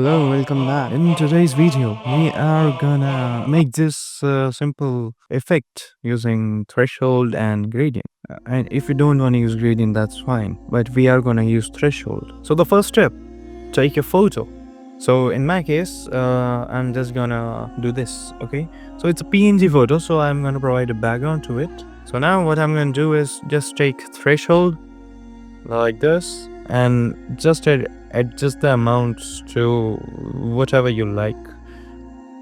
Hello, welcome back. In today's video, we are gonna make this simple effect using threshold and gradient. And if you don't want to use gradient, that's fine. But we are gonna use threshold. So the first step, take a photo. So in my case, I'm just gonna do this, okay? So it's a PNG photo, so I'm gonna provide a background to it. So now what I'm gonna do is just take threshold like this and just adjust the amounts to whatever you like,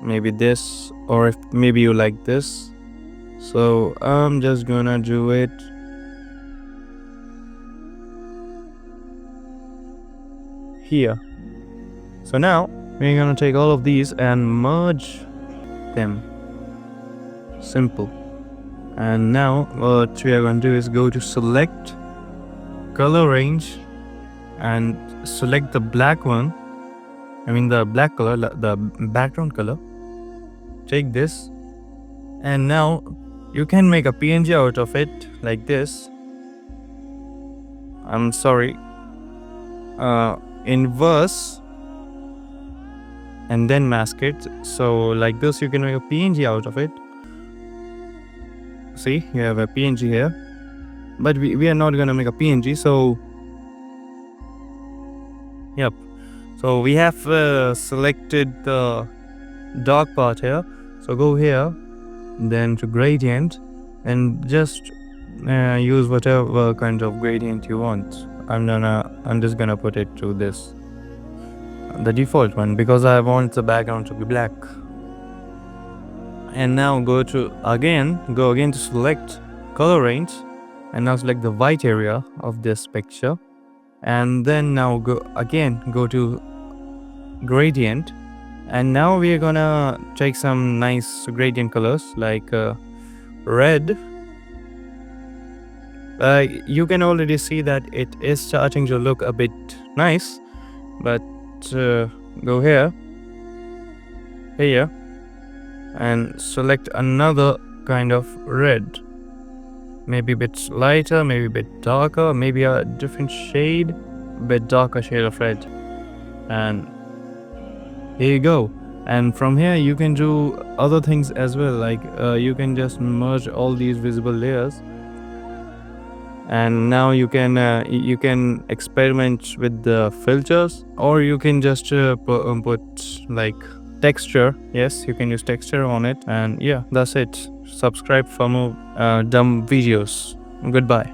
maybe this, or if maybe you like this. So I'm just gonna do it here. So now we're gonna take all of these and merge them. Simple. And now what we are going to do is go to select color range and select the black one. I mean the black color, the background color. Take this, and now you can make a PNG out of it like this. I'm sorry, inverse, and then mask it. So like this you can make a PNG out of it. See, you have a PNG here, but we are not gonna make a PNG. So yep, so we have selected the dark part here. So go here, then to gradient, and just use whatever kind of gradient you want. I'm just gonna put it to this, the default one, because I want the background to be black. And now go again to select color range, and now select the white area of this picture, and then now go to gradient, and now we are gonna take some nice gradient colors like red. You can already see that it is starting to look a bit nice, but go here and select another kind of red, maybe a bit lighter, maybe a bit darker, maybe a different shade, a bit darker shade of red, and here you go. And from here you can do other things as well, like you can just merge all these visible layers, and now you can experiment with the filters, or you can just put like texture. Yes, you can use texture on it. And yeah, that's it. Subscribe for more dumb videos. Goodbye.